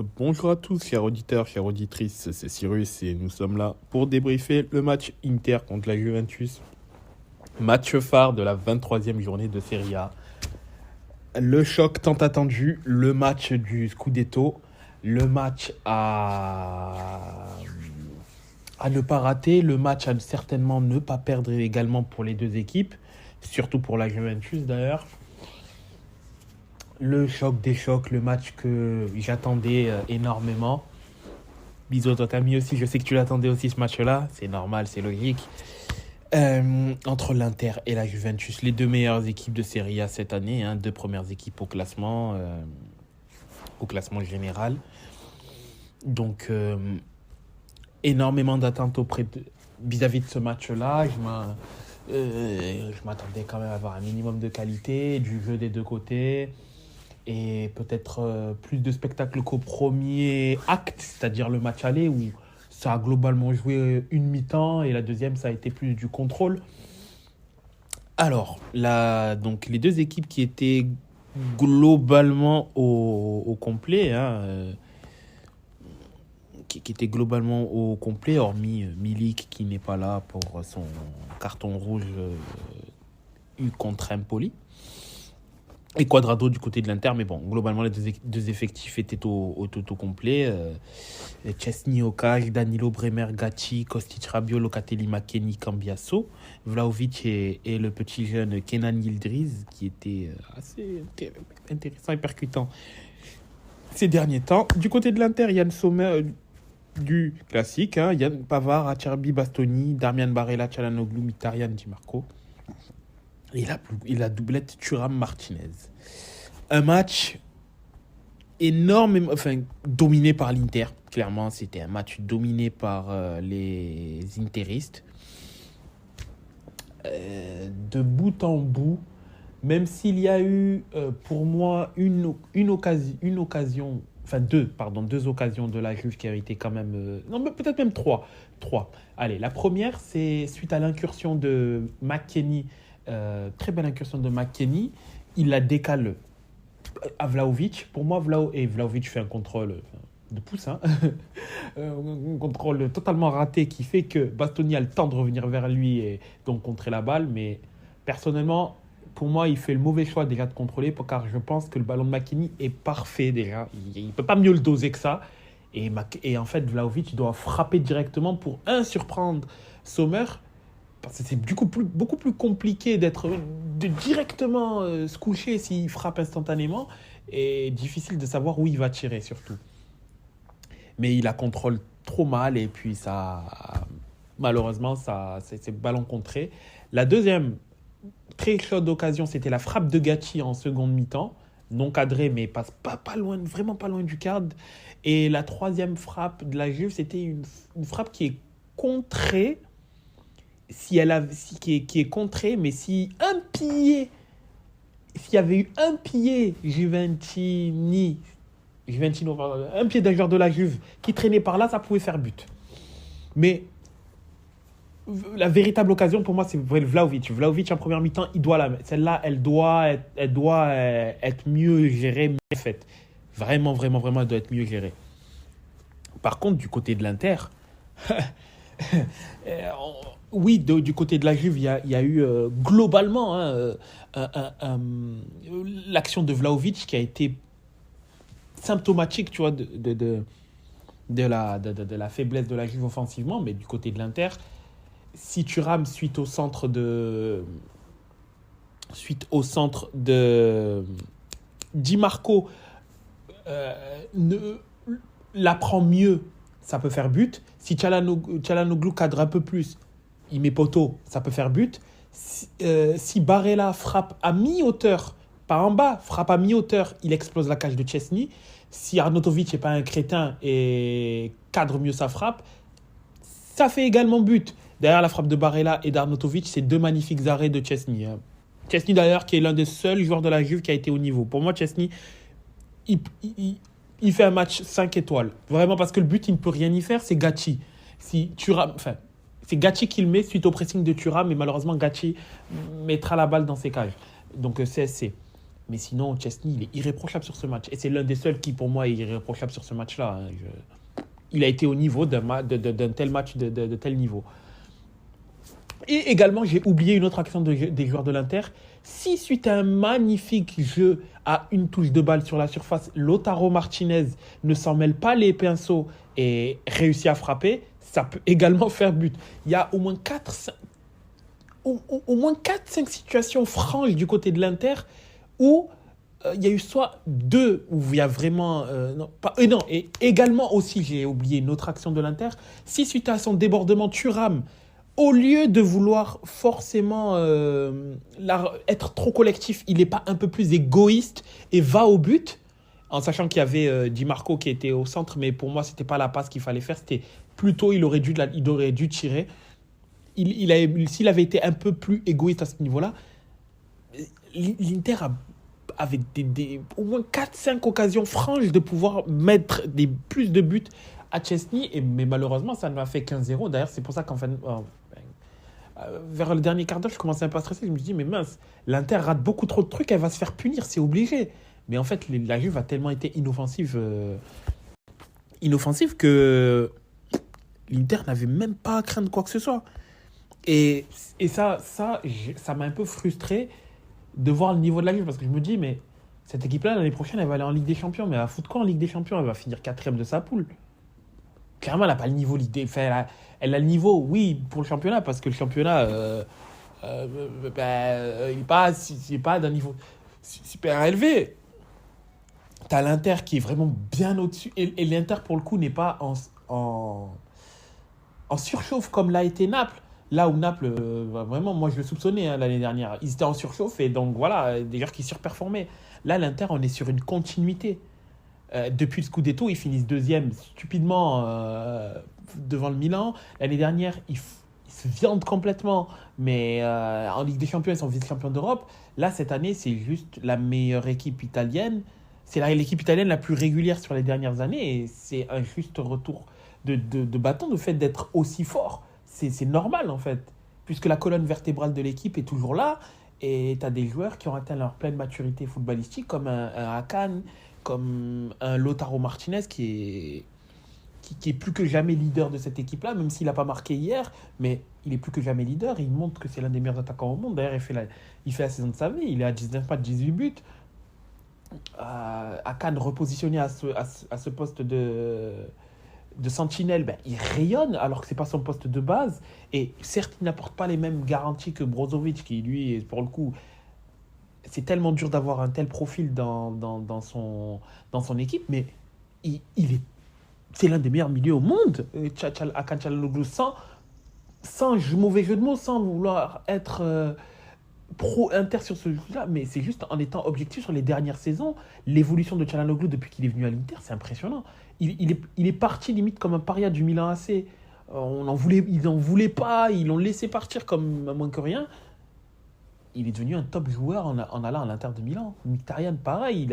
Bonjour à tous, chers auditeurs, chères auditrices, c'est Cyrus et nous sommes là pour débriefer le match Inter contre la Juventus. Match phare de la 23e journée de Serie A. Le choc tant attendu, le match du Scudetto, le match à ne pas rater, le match à certainement ne pas perdre également pour les deux équipes, surtout pour la Juventus d'ailleurs. Le choc des chocs, le match que j'attendais énormément. Bisous à toi Camille aussi, je sais que tu l'attendais aussi ce match-là, c'est normal, c'est logique. Entre l'Inter et la Juventus, les deux meilleures équipes de Serie A cette année, hein, deux premières équipes au classement général. Donc énormément d'attentes vis-à-vis de ce match-là. Je m'attendais quand même à avoir un minimum de qualité, du jeu des deux côtés. Et peut-être plus de spectacle qu'au premier acte, c'est-à-dire le match aller où ça a globalement joué une mi-temps et la deuxième ça a été plus du contrôle. Alors, donc les deux équipes qui étaient globalement au complet, hein, qui étaient globalement au complet, hormis Milik qui n'est pas là pour son carton rouge eu contre Empoli. Et Quadrado du côté de l'Inter, mais bon, globalement, les deux effectifs étaient au complet. Chesney au cage, Danilo, Bremer, Gatti, Kostic, Rabiot, Locatelli, McKennie, Cambiasso, Vlahovic et le petit jeune Kenan Yildiz, qui était assez intéressant et percutant ces derniers temps. Du côté de l'Inter, Yann Sommer du classique, hein, Yann Pavard, Acerbi, Bastoni, Darmian Barella, Çalhanoğlu, Mkhitaryan, Di Marco. Et la doublette Thuram-Martinez. Un match énormément, dominé par l'Inter. Clairement, c'était un match dominé par les Interistes. De bout en bout, même s'il y a eu, pour moi, deux occasions de la Juve qui avaient été quand même... non, mais peut-être même trois. Allez, la première, c'est suite à l'incursion de McKennie. Très belle incursion de McKennie. Il la décale à Vlahovic. Pour moi, Vlahovic fait un contrôle de pouce. Hein. Un contrôle totalement raté qui fait que Bastoni a le temps de revenir vers lui et donc contrer la balle. Mais personnellement, pour moi, il fait le mauvais choix déjà de contrôler car je pense que le ballon de McKennie est parfait déjà. Il ne peut pas mieux le doser que ça. Et en fait, Vlahovic doit frapper directement pour surprendre Sommer. Parce que c'est beaucoup plus compliqué de directement se coucher s'il frappe instantanément et difficile de savoir où il va tirer surtout. Mais il la contrôle trop mal et puis malheureusement c'est ballon contré. La deuxième très chaude occasion, c'était la frappe de Gatti en seconde mi-temps, non cadrée mais passe pas loin, vraiment pas loin du cadre. Et la troisième frappe de la Juve, c'était une frappe qui est contrée. Qui est contré, mais s'il y avait eu un pied un pied d'un joueur de la Juve qui traînait par là, ça pouvait faire but. Mais la véritable occasion pour moi, c'est Vlahovic. Vlahovic en première mi-temps, celle-là, elle doit être mieux gérée, mieux faite. Vraiment, vraiment, vraiment, elle doit être mieux gérée. Par contre, du côté de l'Inter, oui, du côté de la Juve, il y a eu globalement l'action de Vlahovic qui a été symptomatique, tu vois, de la faiblesse de la Juve offensivement. Mais du côté de l'Inter, si Thuram suite au centre de Di Marco la prend mieux, ça peut faire but. Si Çalhanoğlu cadre un peu plus, il met poteau, ça peut faire but. Si Barella frappe à mi-hauteur, pas en bas, frappe à mi-hauteur, il explose la cage de Chesney. Si Arnautovic n'est pas un crétin et cadre mieux sa frappe, ça fait également but. Derrière la frappe de Barella et d'Arnautovic, c'est deux magnifiques arrêts de Chesney. Chesney d'ailleurs qui est l'un des seuls joueurs de la Juve qui a été au niveau. Pour moi, Chesney, il fait un match 5 étoiles. Vraiment parce que le but, il ne peut rien y faire, c'est Gatti. C'est Gatti qui le met suite au pressing de Thuram, mais malheureusement, Gatti mettra la balle dans ses cages. Donc CSC. Mais sinon, Chesney, il est irréprochable sur ce match. Et c'est l'un des seuls qui, pour moi, est irréprochable sur ce match-là. Hein. Il a été au niveau d'un tel match, de tel niveau. Et également, j'ai oublié une autre action des joueurs de l'Inter. Si, suite à un magnifique jeu à une touche de balle sur la surface, Lautaro Martinez ne s'en mêle pas les pinceaux et réussit à frapper, ça peut également faire but. Il y a au moins 4-5 situations franches du côté de l'Inter où il y a eu soit deux où il y a vraiment... non, et également aussi, j'ai oublié une autre action de l'Inter. Si, suite à son débordement, Thuram, au lieu de vouloir forcément être trop collectif, il n'est pas un peu plus égoïste et va au but, en sachant qu'il y avait Di Marco qui était au centre, mais pour moi, ce n'était pas la passe qu'il fallait faire, c'était plutôt, il aurait dû tirer. S'il avait été un peu plus égoïste à ce niveau-là, l'Inter avait au moins 4-5 occasions franches de pouvoir mettre plus de buts à Chesney, mais malheureusement, ça ne m'a fait 15-0. D'ailleurs, c'est pour ça qu'en fait, vers le dernier quart d'heure, je commençais un peu à stresser. Je me dis, mais mince, l'Inter rate beaucoup trop de trucs, elle va se faire punir, c'est obligé. Mais en fait, la Juve a tellement été inoffensive que l'Inter n'avait même pas à craindre quoi que ce soit. Et ça m'a un peu frustré de voir le niveau de la Juve, parce que je me dis, mais cette équipe-là, l'année prochaine, elle va aller en Ligue des Champions. Mais elle va foutre quoi en Ligue des Champions? Elle va finir 4e de sa poule. Clairement, elle n'a pas le niveau. Elle a le niveau, oui, pour le championnat, parce que le championnat, il n'est pas d'un niveau super élevé. Tu as l'Inter qui est vraiment bien au-dessus. Et l'Inter, pour le coup, n'est pas en surchauffe comme l'a été Naples. Là où Naples, vraiment, moi je le soupçonnais l'année dernière. Ils étaient en surchauffe et donc voilà, des joueurs qui surperformaient. Là, l'Inter, on est sur une continuité. Depuis le Scudetto, ils finissent deuxième stupidement devant le Milan. L'année dernière, ils se viandent complètement, mais en Ligue des Champions, ils sont vice-champions d'Europe. Là, cette année, c'est juste la meilleure équipe italienne. C'est l'équipe italienne la plus régulière sur les dernières années et c'est un juste retour de bâton, le fait d'être aussi fort. C'est normal en fait, puisque la colonne vertébrale de l'équipe est toujours là et tu as des joueurs qui ont atteint leur pleine maturité footballistique, comme un Hakan, comme un Lautaro Martinez qui est plus que jamais leader de cette équipe-là, même s'il n'a pas marqué hier, mais il est plus que jamais leader. Il montre que c'est l'un des meilleurs attaquants au monde. D'ailleurs, il fait la saison de sa vie. Il est à 19 matchs, 18 buts. Hakan repositionné à ce poste de sentinelle, il rayonne alors que ce n'est pas son poste de base. Et certes, il n'apporte pas les mêmes garanties que Brozovic, qui lui, pour le coup, c'est tellement dur d'avoir un tel profil dans son équipe, mais c'est l'un des meilleurs milieux au monde. Hakan Çalhanoğlu, sans mauvais jeu de mots, sans vouloir être pro-Inter sur ce jeu-là, mais c'est juste en étant objectif sur les dernières saisons, l'évolution de Çalhanoğlu depuis qu'il est venu à l'Inter, c'est impressionnant. Il est parti limite comme un paria du Milan AC. Ils n'en voulaient pas, ils l'ont laissé partir comme moins que rien. Il est devenu un top joueur en allant à l'Inter de Milan. Mkhitaryan, pareil.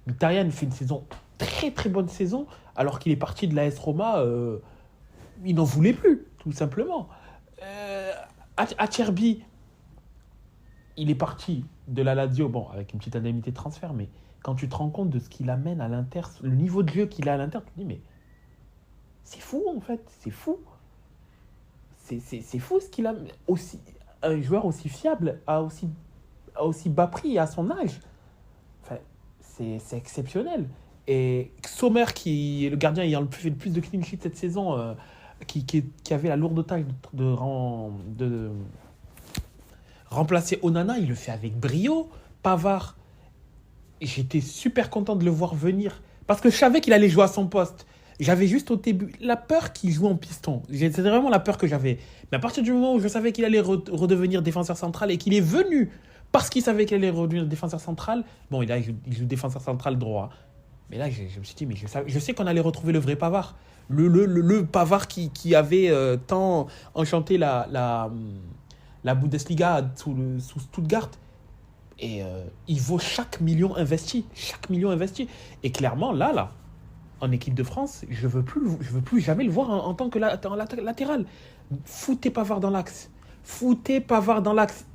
Mkhitaryan fait une saison, très très bonne saison, alors qu'il est parti de l'AS Roma. Il n'en voulait plus, tout simplement. Acerbi, il est parti de la Lazio, bon, avec une petite indemnité de transfert, mais quand tu te rends compte de ce qu'il amène à l'Inter, le niveau de jeu qu'il a à l'Inter, tu te dis, mais c'est fou, en fait, c'est fou. C'est fou ce qu'il a... Un joueur aussi fiable, à aussi bas prix, à son âge. Enfin, c'est exceptionnel. Et Sommer, qui est le gardien ayant fait le plus de clean sheet cette saison, qui avait la lourde tâche de remplacer Onana, il le fait avec brio. Pavard, j'étais super content de le voir venir parce que je savais qu'il allait jouer à son poste. J'avais juste au début la peur qu'il joue en piston. C'était vraiment la peur que j'avais. Mais à partir du moment où je savais qu'il allait redevenir défenseur central et qu'il est venu parce qu'il savait qu'il allait redevenir défenseur central, bon, il joue défenseur central droit. Mais là, je me suis dit, mais je sais qu'on allait retrouver le vrai Pavard. Le Pavard qui avait tant enchanté la Bundesliga sous Stuttgart. Et il vaut chaque million investi. Chaque million investi. Et clairement, là, en équipe de France, je veux plus jamais le voir en tant que latéral. Foutez Pavard dans l'axe.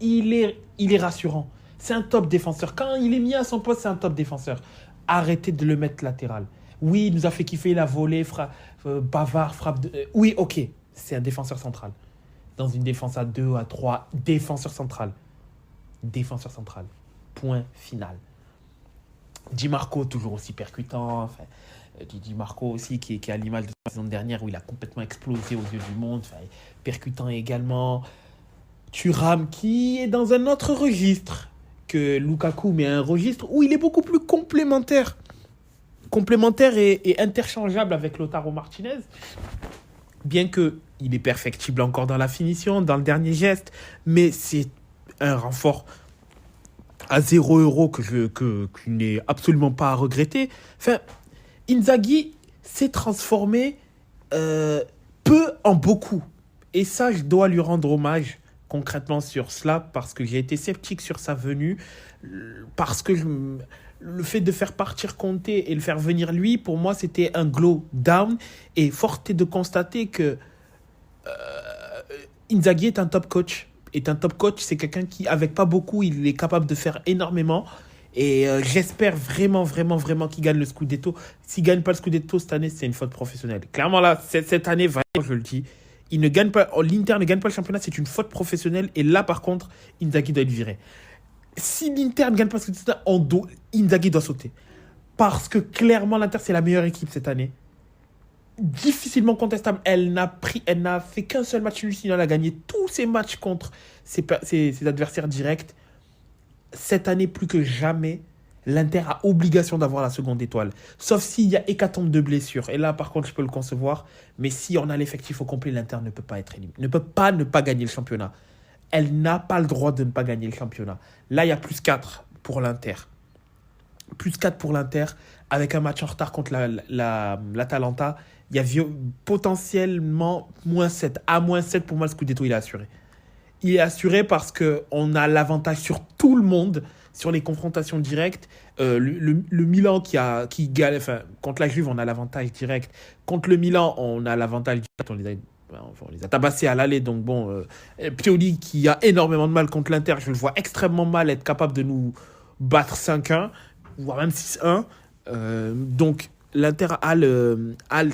Il est rassurant. C'est un top défenseur. Quand il est mis à son poste, c'est un top défenseur. Arrêtez de le mettre latéral. Oui, il nous a fait kiffer la volée, bavard, frappe. Oui, ok, c'est un défenseur central. Dans une défense à 2 ou à 3, défenseur central. Défenseur central. Point final. Di Marco, toujours aussi percutant. Enfin, Di Marco aussi, qui est à l'image de la saison dernière où il a complètement explosé aux yeux du monde. Enfin, percutant également. Thuram, qui est dans un autre registre que Lukaku, mais un registre où il est beaucoup plus complémentaire. Complémentaire et interchangeable avec Lautaro Martinez. Bien qu'il est perfectible encore dans la finition, dans le dernier geste, mais c'est un renfort à 0 € que n'est absolument pas à regretter. Enfin, Inzaghi s'est transformé peu en beaucoup. Et ça, je dois lui rendre hommage concrètement sur cela, parce que j'ai été sceptique sur sa venue, parce que le fait de faire partir Conte et le faire venir lui, pour moi, c'était un glow down. Et fort est de constater que Inzaghi est un top coach. C'est quelqu'un qui, avec pas beaucoup, il est capable de faire énormément. Et j'espère vraiment, vraiment, vraiment qu'il gagne le Scudetto. S'il ne gagne pas le Scudetto cette année, c'est une faute professionnelle. Clairement, là, cette année, vraiment, je le dis, l'Inter ne gagne pas le championnat, c'est une faute professionnelle. Et là, par contre, Inzaghi doit être viré. Si l'Inter ne gagne pas le Scudetto, Inzaghi doit sauter. Parce que clairement, l'Inter, c'est la meilleure équipe cette année. Difficilement contestable. Elle n'a fait qu'un seul match nul, sinon elle a gagné tous ses matchs contre ses adversaires directs. Cette année, plus que jamais, l'Inter a obligation d'avoir la seconde étoile. Sauf s'il y a hécatombe de blessures. Et là, par contre, je peux le concevoir. Mais si on a l'effectif au complet, l'Inter ne peut pas être éliminé. Ne peut pas ne pas gagner le championnat. Elle n'a pas le droit de ne pas gagner le championnat. Là, il y a plus 4 pour l'Inter. Plus 4 pour l'Inter, avec un match en retard contre l'Atalanta. Il y a potentiellement moins 7. À moins 7, pour moi, le Scudetto, il est assuré. Il est assuré parce qu'on a l'avantage sur tout le monde, sur les confrontations directes. Le Milan qui gagne, enfin, contre la Juve, on a l'avantage direct. Contre le Milan, on a l'avantage direct. On les a tabassés à l'aller. Donc bon, Pioli, qui a énormément de mal contre l'Inter, je le vois extrêmement mal être capable de nous battre 5-1, voire même 6-1. Donc l'Inter a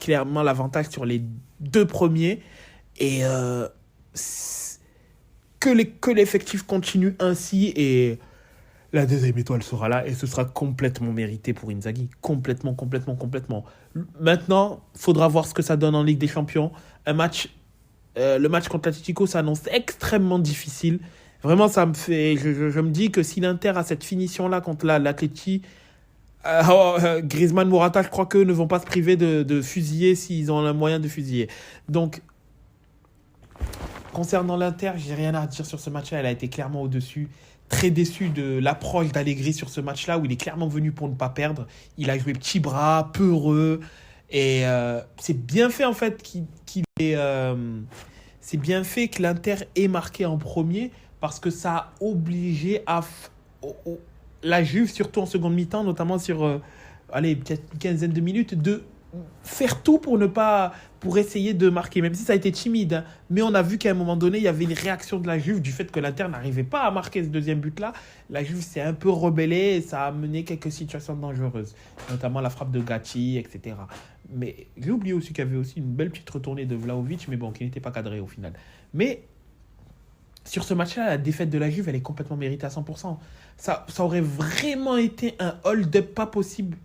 clairement l'avantage sur les 2 premiers. Et que l'effectif continue ainsi, et la deuxième étoile sera là, et ce sera complètement mérité pour Inzaghi. Complètement. Maintenant, il faudra voir ce que ça donne en Ligue des Champions. Le match contre l'Atlético s'annonce extrêmement difficile. Vraiment, ça me fait... Je me dis que si l'Inter a cette finition-là contre l'Atleti, Griezmann, Morata, je crois qu'eux ne vont pas se priver de fusiller s'ils ont le moyen de fusiller. Donc, concernant l'Inter, j'ai rien à dire sur ce match-là. Elle a été clairement au-dessus. Très déçu de l'approche d'Allegri sur ce match-là, où il est clairement venu pour ne pas perdre. Il a joué petit bras, peureux. Et c'est bien fait, en fait, c'est bien fait que l'Inter ait marqué en premier, parce que ça a obligé la Juve, surtout en seconde mi-temps, notamment sur peut-être une quinzaine de minutes, de faire tout pour essayer de marquer, même si ça a été timide, hein. Mais on a vu qu'à un moment donné, il y avait une réaction de la Juve du fait que l'Inter n'arrivait pas à marquer ce deuxième but-là. La Juve s'est un peu rebellée et ça a mené quelques situations dangereuses, notamment la frappe de Gatti, etc. Mais j'ai oublié aussi qu'il y avait aussi une belle petite retournée de Vlahovic, mais bon, qui n'était pas cadrée au final. Mais sur ce match-là, la défaite de la Juve, elle est complètement méritée à 100%. Ça aurait vraiment été un hold-up pas possible,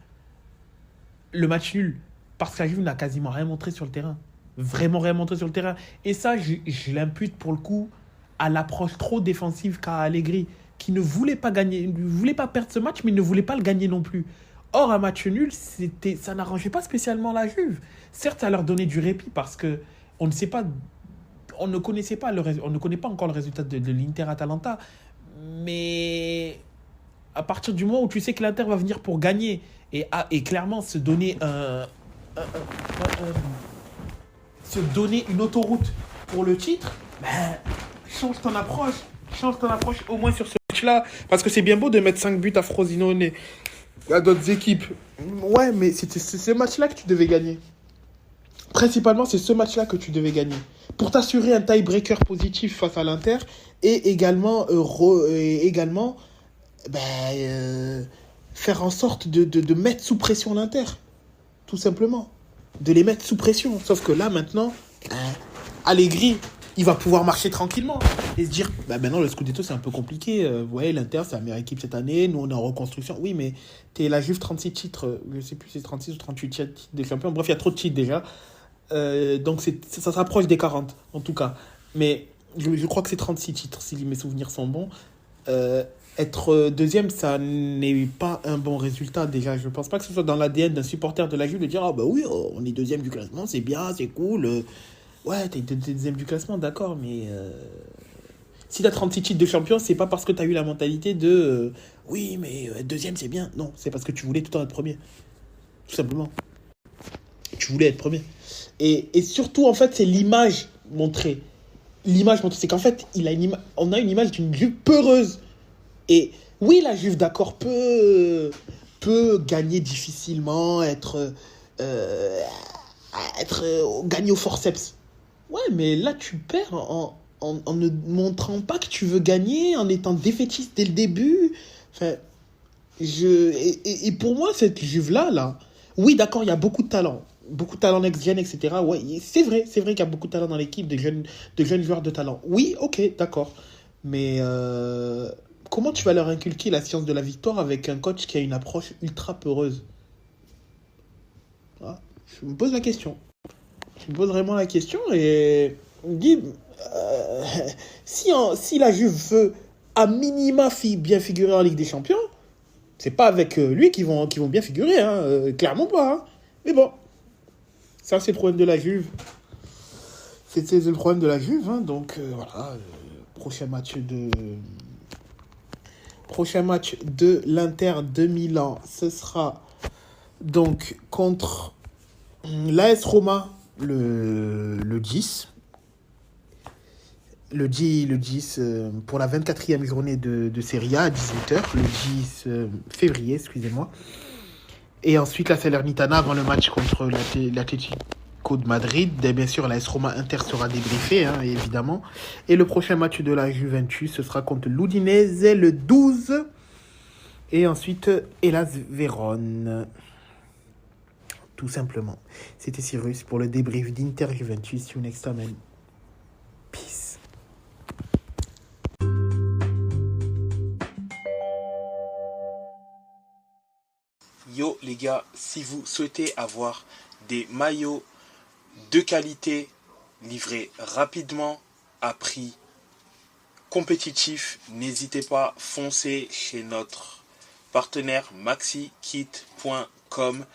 le match nul. Parce que la Juve n'a quasiment rien montré sur le terrain. Vraiment rien montré sur le terrain. Et ça, je l'impute pour le coup à l'approche trop défensive qu'a Allegri, qui ne voulait pas gagner, ne voulait pas perdre ce match, mais ne voulait pas le gagner non plus. Or, un match nul, ça n'arrangeait pas spécialement la Juve. Certes, ça leur donnait du répit parce que on ne connaissait pas on ne connaît pas encore le résultat de l'Inter-Atalanta. Mais à partir du moment où tu sais que l'Inter va venir pour gagner et clairement se donner une autoroute pour le titre, change ton approche au moins sur ce match-là, parce que c'est bien beau de mettre 5 buts à Frosinone à d'autres équipes. Ouais, mais c'est ce match-là que tu devais gagner. Principalement, c'est ce match-là que tu devais gagner pour t'assurer un tie-breaker positif face à l'Inter et également ben, faire en sorte de mettre sous pression l'Inter, tout simplement. De les mettre sous pression. Sauf que là, maintenant, Allegri, il va pouvoir marcher tranquillement et se dire, bah maintenant le Scudetto c'est un peu compliqué. Vous voyez, l'Inter c'est la meilleure équipe cette année, nous on est en reconstruction. Oui, mais t'es la Juve 36 titres, je sais plus si c'est 36 ou 38 titres de champion. Bref, il y a trop de titres déjà. Donc ça se rapproche des 40 en tout cas. Mais je crois que c'est 36 titres si mes souvenirs sont bons. Euh, Être deuxième, ça n'est pas un bon résultat déjà. Je pense pas que ce soit dans l'ADN d'un supporter de la Juve de dire, ah bah oui, on est deuxième du classement, c'est bien, c'est cool. Ouais, t'es deuxième du classement, d'accord, mais si t'as 36 titres de champion, c'est pas parce que t'as eu la mentalité de oui, mais être deuxième c'est bien. Non, c'est parce que tu voulais tout le temps être premier. Tout simplement. Tu voulais être premier. Et surtout, en fait, c'est l'image montrée. L'image montrée, c'est qu'en fait, on a une image d'une Juve peureuse. Et oui, la Juve, d'accord, peut gagner difficilement, euh, gagner au forceps. Ouais, mais là, tu perds en ne montrant pas que tu veux gagner, en étant défaitiste dès le début. Enfin, et pour moi, cette Juve-là, là, oui, d'accord, il y a beaucoup de talent. Beaucoup de talent next-gen, etc. Ouais, c'est vrai qu'il y a beaucoup de talent dans l'équipe, de jeunes joueurs de talent. Oui, ok, d'accord. Mais comment tu vas leur inculquer la science de la victoire avec un coach qui a une approche ultra peureuse? Ah, je me pose la question. Je me pose vraiment la question et me dis, euh, si la Juve veut à minima bien figurer en Ligue des Champions, c'est pas avec lui qu'ils vont bien figurer, hein, clairement pas. Hein. Mais bon, ça c'est le problème de la Juve. C'est le problème de la Juve, hein, donc voilà. Prochain match de l'Inter de Milan, ce sera donc contre l'AS Roma le 10. Le 10 pour la 24e journée de Serie A à 18h, le 10 février, excusez-moi. Et ensuite la Salernitana avant le match contre l'Atlético de Madrid. Et bien sûr, la AS Roma Inter sera débriefée, hein, évidemment. Et le prochain match de la Juventus, ce sera contre l'Udinese le 12. Et ensuite, Hellas Vérone. Tout simplement. C'était Cyrus pour le débrief d'Inter Juventus. See you next time, man. Peace. Yo les gars, si vous souhaitez avoir des maillots de qualité livrés rapidement à prix compétitif, n'hésitez pas, foncez chez notre partenaire maxikit.com.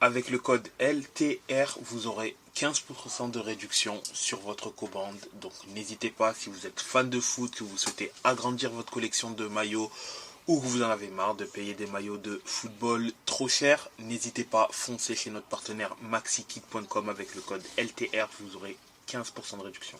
Avec le code LTR, vous aurez 15% de réduction sur votre commande. Donc n'hésitez pas, si vous êtes fan de foot, que vous souhaitez agrandir votre collection de maillots ou que vous en avez marre de payer des maillots de football trop chers, n'hésitez pas, foncez chez notre partenaire maxikit.com avec le code LTR, vous aurez 15% de réduction.